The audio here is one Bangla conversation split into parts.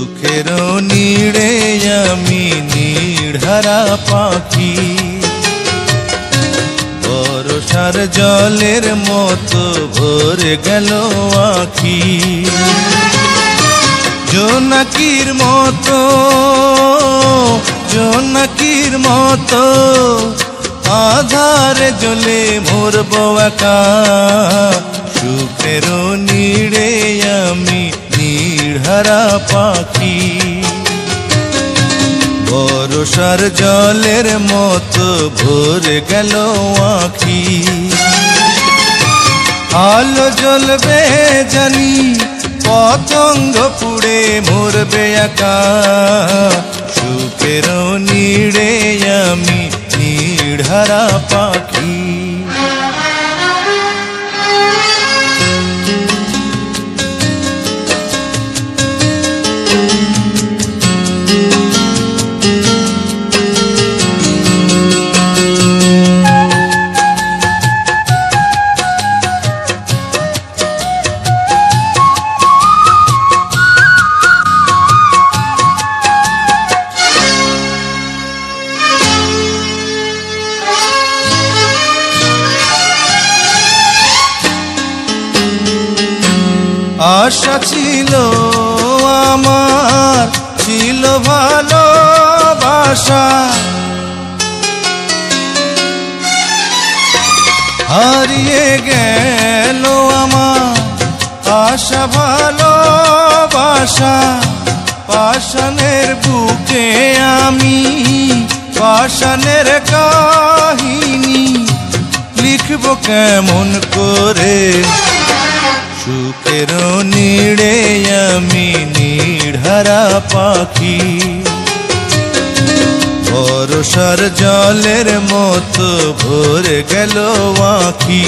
সুখের নীড়ে আমি নির্হারা পাখি, বর্ষার জলের মতো ভরে গেল আখি। জোনাকির মতো, জোনাকির মতো আধারে জ্বলে মরব একা। সুখের নীড়ে আমি নির্হারা পাখি, বর্ষার জলের মতো ভরে গেল আখি। আলো জ্বলবে জানি, পতঙ্গ পুড়ে মরবে একা। সুখের নীড়ে আমি নির্হারা পাখি। আশা ছিল আমার, ছিল ভালোবাসা, হারিয়ে গেল আমার আশা ভালোবাসা। পাষাণের বুকে আমি পাষাণের কাহিনী লিখব কেমন করে। সুখের নীড়ে আমি নির্হারা পাখি, বর্ষার জলের মতো ভরে গেল আখি।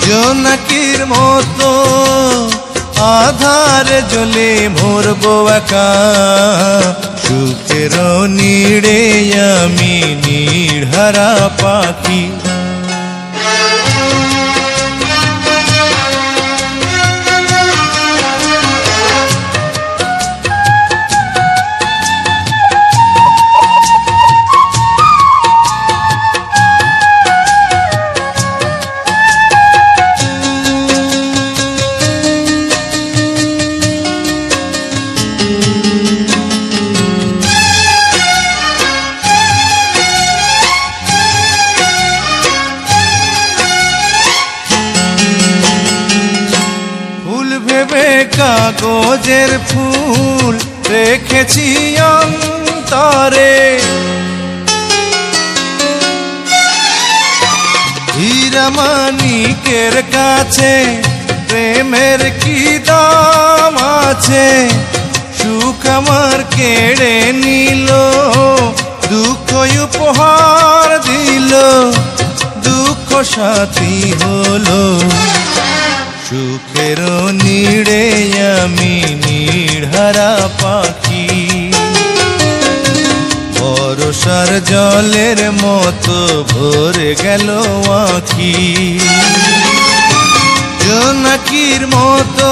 জোনাকির মতো আধারে জ্বলে মরব একা। সুখের নীড়ে আমি নির্হারা পাখি। কাগজের ফুল রেখেছি অন্তরে, হীরা মানিকের কাছে প্রেমের কি দাম আছে। সুখ আমার কেড়ে নিল, দুঃখ উপহার দিল, দুঃখ সাথী হলো। সুখের নীড়ে আমি নির্হারা পাখি, বর্ষার জলের মতো ভরে গেল আখি। জোনাকির মতো,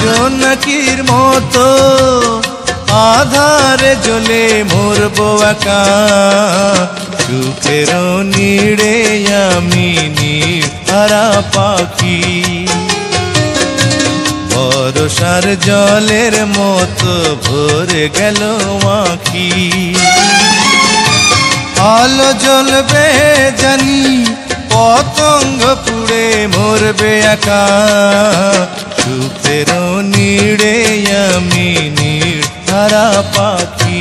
জোনাকির মতো আধারে জ্বলে মরব একা। সুখের নীড়ে আমি নির্হারা পাখি, বর্ষার জলের মতো ভরে গেল আখি। আলো জ্বলবে জানি, পতঙ্গ পুড়ে মরবে একা। সুখের নীড়ে আমি নির্হারা পাখি।